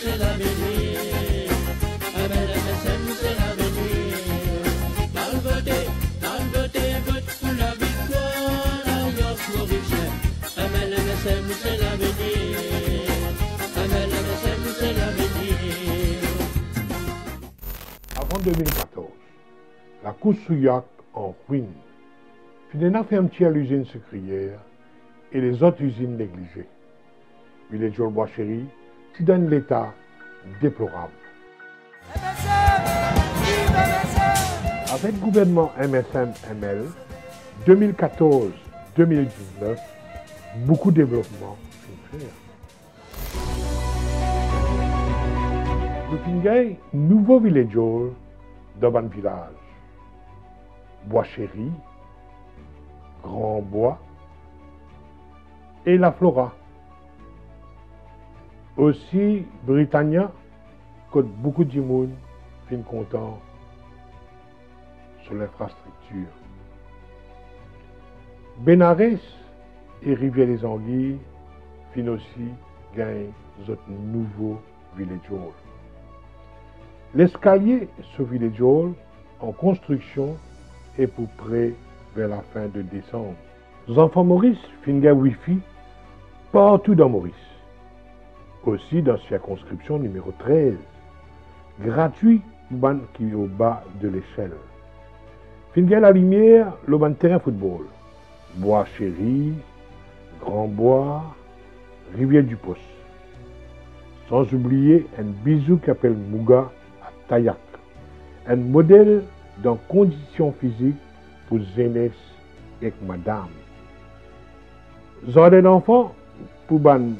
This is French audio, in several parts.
c'est l'avenir. MSM, c'est l'avenir. Dans le vote pour la victoire, l'Alliance mauricienne. MSM, c'est l'avenir. MSM, c'est l'avenir. Avant 2014, la course Souillac en ruine. Finalement fermeture à l'usine sucrière et les autres usines négligées. Village Bois-Chéri qui donne l'état déplorable. Avec le gouvernement MSM-ML, 2014-2019, beaucoup de développement sont faits. Nous avons un nouveau village dans un village. Bois-Chéri, Grand Bois et la Flora. Aussi, Britannia, que beaucoup de monde sont contents sur l'infrastructure. Benares et Rivière-des-Anguilles fin aussi gagnent notre nouveau village. L'escalier sur village en construction est pour près vers la fin de décembre. Les enfants Maurice finissent Wi-Fi partout dans Maurice. Aussi dans circonscription numéro 13. Gratuit pour ban qui est au bas de l'échelle. Finissent la lumière, le ban terrain football. Bois-Chéri, Grand Bois, Rivière du Poste. Sans oublier un bisou qui appelle Mouga à Tayak. Un modèle dans conditions physiques pour Zénès et madame. Jardin d'enfants pour les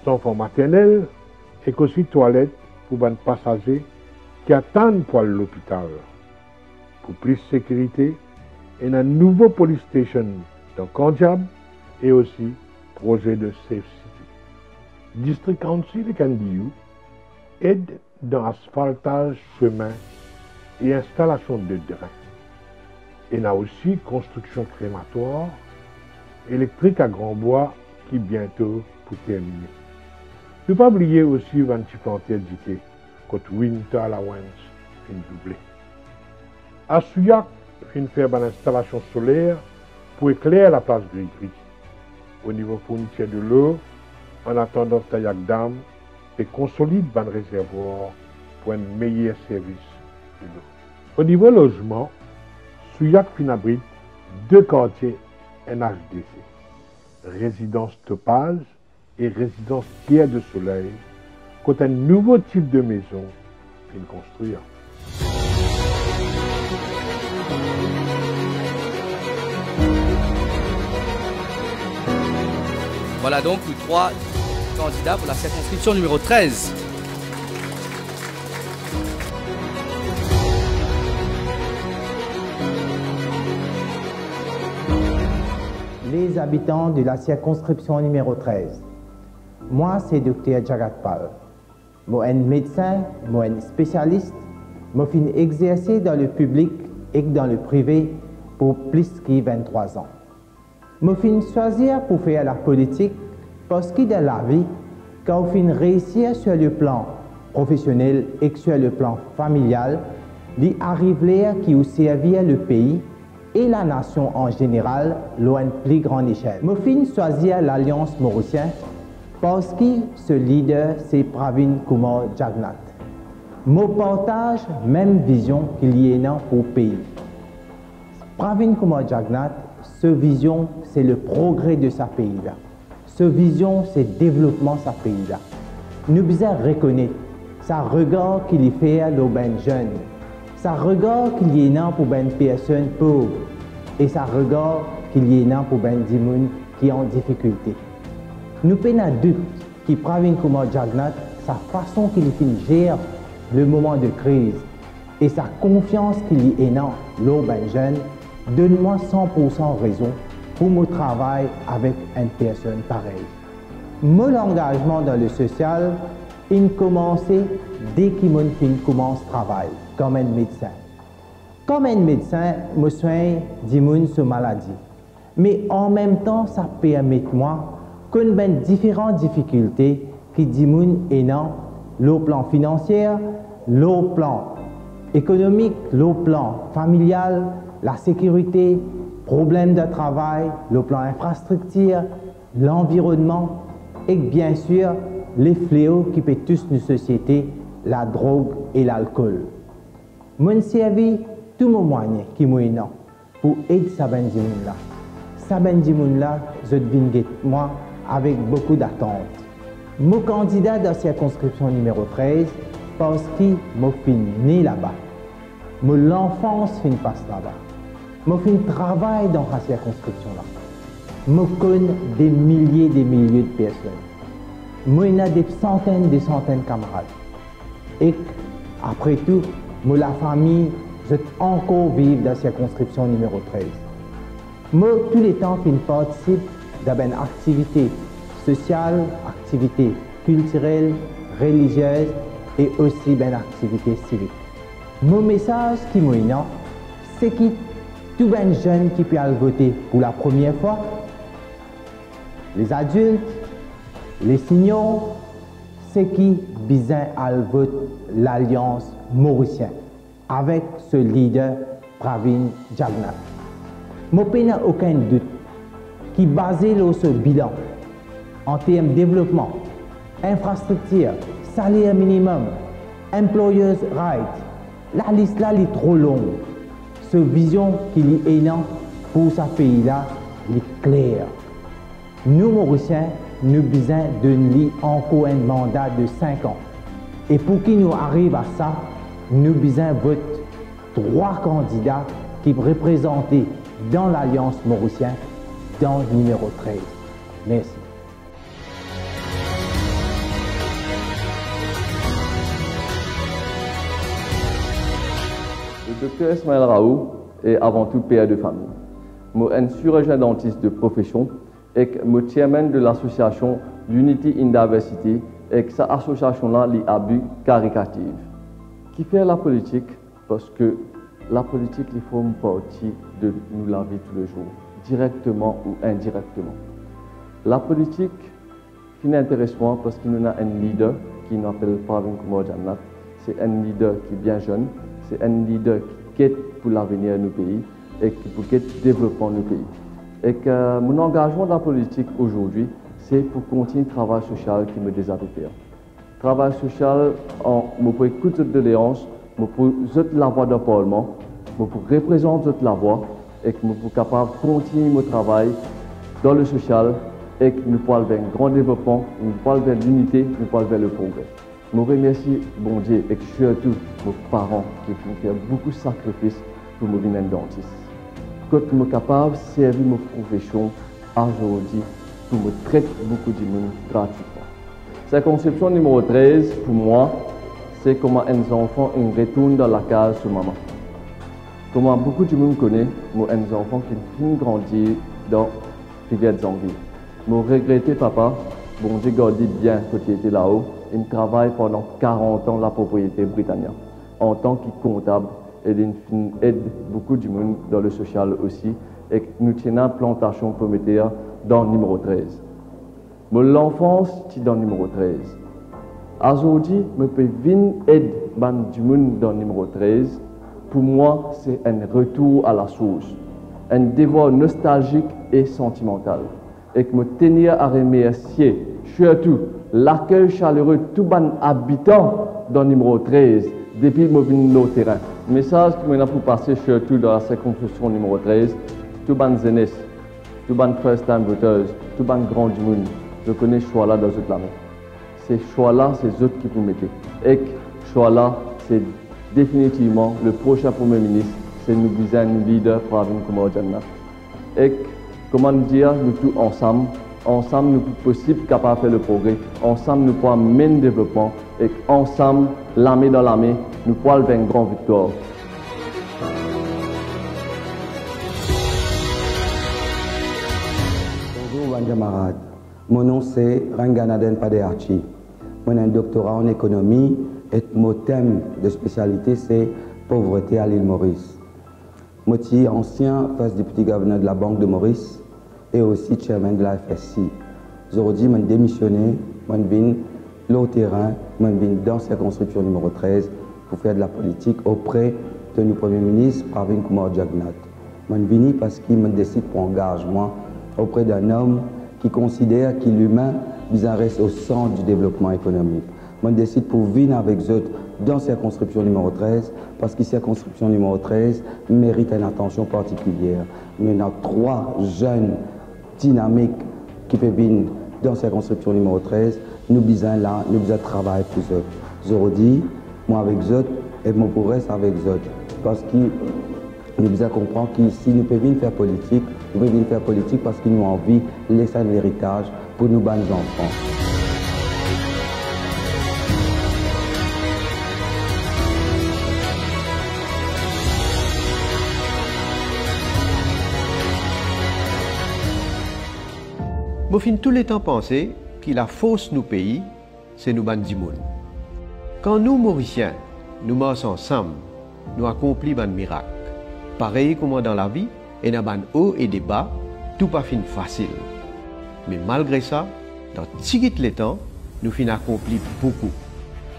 enfants maternels et aussi toilettes pour les passagers qui attendent pour l'hôpital. Pour plus de sécurité, il y a un nouveau police station dans Kandjab et aussi projet de Safe City. District Council de Kandiou aide dans asphaltage chemin et installation de drains. Il y a aussi construction crématoire, électrique à Grand Bois qui bientôt pour terminer. Ne pas oublier aussi 20 plantiers d'été, côté Winter Allowance fin doublé. À Souillac, fin faire une installation solaire pour éclairer la place Gris-Gris. Au niveau fourniture de l'eau, en attendant Tayak Dam et consolide un réservoir pour un meilleur service de l'eau. Au niveau logement, Souillac fin abrite 2 quartiers NHDC, résidence Topaz et résidence Pierre de Soleil, quand un nouveau type de maison fin construire. Voilà donc les 3 candidats pour la circonscription numéro 13. Les habitants de la circonscription numéro 13. Moi, c'est Dr. Jagatpal. Je suis un médecin, je suis un spécialiste. Je suis exercé dans le public et dans le privé pour plus de 23 ans. Je suis choisi pour faire la politique parce que dans la vie, quand on réussit sur le plan professionnel et sur le plan familial, il arrive l'heure qui vous servir le pays et la nation en général à une plus grande échelle. Je suis choisi l'Alliance mauricienne parce que ce leader, c'est Pravin Kumar Jagnnath. Je partage la même vision qu'il y a pour le pays. Pravin Kumar Jagnnath, sa vision, c'est le progrès de sa pays-là. Sa vision, c'est le développement de sa pays-là. Nous devons reconnaître sa regard qu'il y fait aux jeunes, sa regard qu'il y a pour les personnes pauvres et sa regard qu'il y a pour les gens qui sont en difficulté. Nous n'avons pas doute que Pravin Kumar Jagnnath, sa façon qu'il gère le moment de crise et sa confiance qu'il y a dans les jeunes, donne-moi 100% raison pour mon travail avec une personne pareille. Mon engagement dans le social, il commence dès qu'il commence le travail, comme un médecin. Comme un médecin, je soigne des gens sur maladie. Mais en même temps, ça permet moi qu'on ait différentes difficultés que des gens ont le plan financier, le plan économique, le plan familial, la sécurité, problèmes de travail, le plan infrastructure, l'environnement et bien sûr les fléaux qui peuvent toucher nos sociétés, la drogue et l'alcool. Mon servi tout mon moyen qui m'ont pour aider Saben Dimoun-là. Saben Dimoun-là, je viens moi avec beaucoup d'attente. Mon candidat de la circonscription numéro 13 parce qu'il m'a fait né là-bas. Mon enfance fait passe là-bas. M'a fait travail dans la circonscription-là. Je connais des milliers de personnes. Moi, il y a des centaines de camarades. Et après tout, moi, la famille, je encore vivre dans la circonscription numéro 13. Moi, tous les temps, je participe dans une activité sociale, activité culturelle, religieuse et aussi une activité civique. Mon message qui m'a dit, c'est que tout les jeunes qui peuvent voter pour la première fois, les adultes, les signaux, c'est qui besoin à voter l'Alliance mauricienne avec ce leader Pravin Jagnnath. Je n'ai aucun doute qui basé sur ce bilan en termes de développement, infrastructure, salaire minimum, employers' rights, la liste là est trop longue. Cette vision qu'il est énorme pour ce pays-là est claire. Nous, Mauriciens, nous avons besoin d'un encore un mandat de 5 ans. Et pour qu'il nous arrive à ça, nous avons besoin de voter 3 candidats qui représentent dans l'Alliance mauricienne, dans le numéro 13. Merci. Le docteur Ismaël Raoult est avant tout père de famille. Je suis un chirurgien dentiste de profession et je suis chairman de l'association Unity in Diversity et que cette association-là est à but caritatif. Qui fait la politique? Parce que la politique, il faut une partie de nous la vie tous les jours, directement ou indirectement. La politique, qui est intéressant parce qu'il y a un leader qui s'appelle Pravin Jagnnath. C'est un leader qui est bien jeune, c'est un leader qui est pour l'avenir de nos pays et qui pour le développement de nos pays. Et que mon engagement dans la politique aujourd'hui, c'est pour continuer le travail social qui me déshabite. Travail social, je peux écouter de l'alliance, je peux la voix du Parlement, je peux représenter la voix et que je peux capable de continuer mon travail dans le social et que nous pouvons vers un grand développement, nous pouvons vers l'unité, nous pouvons vers le progrès. Je remercie bon Dieu et surtout mes parents qui ont fait beaucoup de sacrifices pour me devenir dentiste. Quand je suis capable de servir ma profession aujourd'hui pour me traiter beaucoup de monde gratuitement. Cette conception numéro 13, pour moi, c'est comment un enfant retourne dans la case de maman. Comment beaucoup de monde connaît, moi, un enfant qui finit grandir dans Rivière de Zangui. Je regrette papa, bon Dieu gardé bien quand il était là-haut. Il travaille pendant 40 ans la propriété britannique en tant que comptable et il aide beaucoup de monde dans le social aussi et nous tenons une plantation prométhée dans le numéro 13. Mais l'enfance est dans le numéro 13. Aujourd'hui, je peux venir aider du monde dans le numéro 13. Pour moi, c'est un retour à la source, un devoir nostalgique et sentimental. Et que me tenir à remercier surtout l'accueil chaleureux de tous les habitants dans le numéro 13 depuis que je suis venu au terrain. Le message que je pour passer surtout dans la circonscription numéro 13, tous les jeunesse, tous les first-time voters, tous les grands du monde, je connais ce choix-là dans cette année. Ces choix-là, c'est eux qui vous mettez. Et ce choix-là, c'est définitivement le prochain Premier ministre, c'est nous besoin un leader Pravin Jagnnath. Et comment dire, nous tous ensemble, nous sommes possible capables de faire le progrès, ensemble nous pouvons mener le développement et ensemble, l'armée dans l'armée, nous pouvons faire une grande victoire. Bonjour, mes camarades. Mon nom c'est Ranganaden Padearchi. J'ai un doctorat en économie et mon thème de spécialité c'est pauvreté à l'île Maurice. Je suis ancien first deputy governor de la Banque de Maurice et aussi chairman de la FSC. Aujourd'hui, je suis démissionné, je suis le terrain, je viens dans la circonscription numéro 13 pour faire de la politique auprès de notre Premier ministre, Pravin Kumar Jagnnath. Je viens parce qu'il me décide pour engagement auprès d'un homme qui considère que l'humain reste au centre du développement économique. Je décide pour venir avec eux dans la circonscription numéro 13 parce que la circonscription numéro 13 mérite une attention particulière. Nous avons 3 jeunes dynamiques qui peuvent venir dans la circonscription numéro 13. Nous besoin là, nous besoin travailler pour eux. Je vous dis, moi avec eux et moi pour rester avec eux. Parce que nous devons comprendre que si nous pouvons faire politique, nous pouvons faire politique parce que nous avons envie de laisser un héritage pour nos bonnes enfants. Je fin tout le temps penser que la force nous pays, c'est nous bandimoun. Quand nous, Mauriciens, nous marchons ensemble, nous accomplissons un miracle. Pareil comme dans la vie, et dans les hauts et des bas, tout pas fin facile. Mais malgré ça, dans tout le temps, nous fin accompli beaucoup.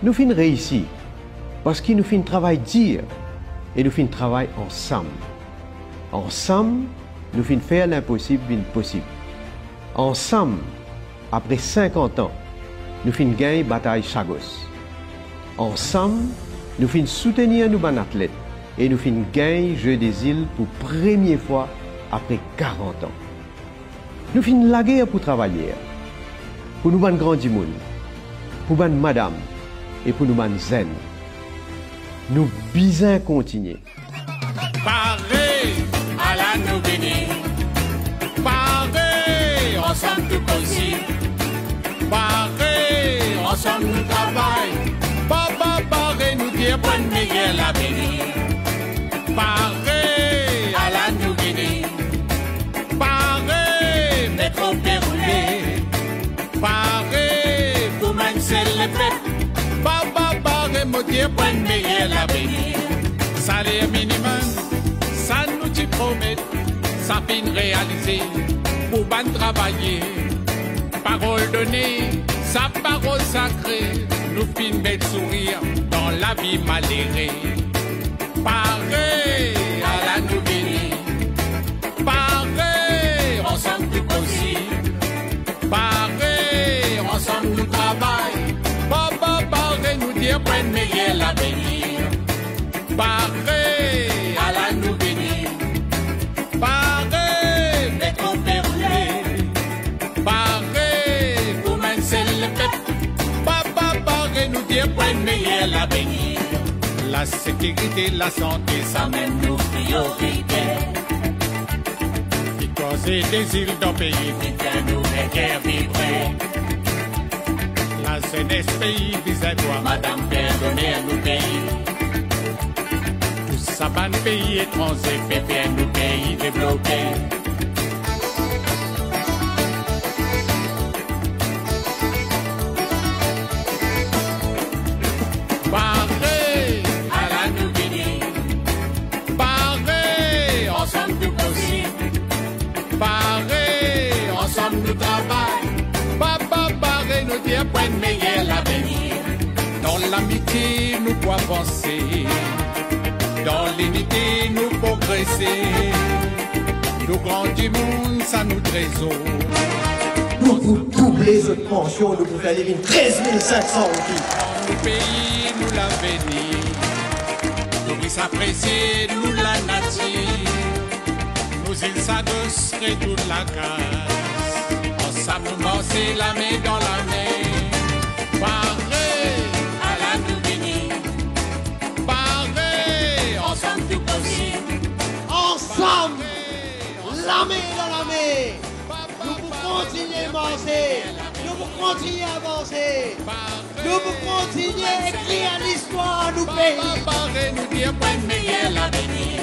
Nous fin réussi parce que nous fin travail dur et nous fin travail ensemble. Ensemble, nous fin faire l'impossible possible. Ensemble, après 50 ans, nous fin gagner bataille Chagos. Ensemble, nous fin soutenir nos bons athlètes et nous fin gagner Jeux des îles pour première fois après 40 ans. Nous fin la guerre pour travailler, pour nous ban grand monde, pour ban madame et pour nous ban zen. Nous bisons continuer. Paré à la Nouvelle, paré ensemble tout possible, paré ensemble nous travaillons, papa paré nous dire bonne meilleure l'avenir, paré à la Nouvelle, paré métro déroulé, paré pour mancher les fêtes, papa paré nous dire bonne meilleure l'avenir, salaire minimum, ça nous t'y promet, ça fin réalisé, pour ban travailler, parole donnée, sa parole sacrée, nous fin bel sourire dans la vie malhérée. Pareil à la nouvelle, pareil ensemble tout possible, pareil ensemble nous travaillons, papa pareil nous dire bonne meilleure l'avenir, pareil à la nouvelle, pareil métro déroulé, pareil pour mancher le fait, papa pareil nous dire bonne meilleure l'avenir. La sécurité, la santé, ça mène nos priorités. Qui cause des îles d'un pays, qui fait nous faire vibrer. La jeunesse pays, vis-à-toi, madame, perdonnez à nos pays. Tout ça, ban pays étranger, fait nos pays développés. Nous travaillons, papa pareil nous dire bonne meilleure l'avenir. Dans l'amitié nous pouvons avancer, dans l'unité nous progresser. Nous grands du monde, ça nous trésor. Nous pour doubler notre pension, nous pouvons faire les 13 500 euros. Dans le pays, nous l'avenir. Nous puissions apprécier, nous la nature. Nous ils s'adosserait toute la case. Ensemble, c'est la main dans la main. Pareil à la nouvelle, pareil ensemble tout possible. Ensemble, la main dans la main. Nous pouvons continuer à avancer. Nous pouvons continuer à avancer. Nous pouvons continuer à écrire l'histoire du pays. Pareil nous dire bonne meilleure l'avenir.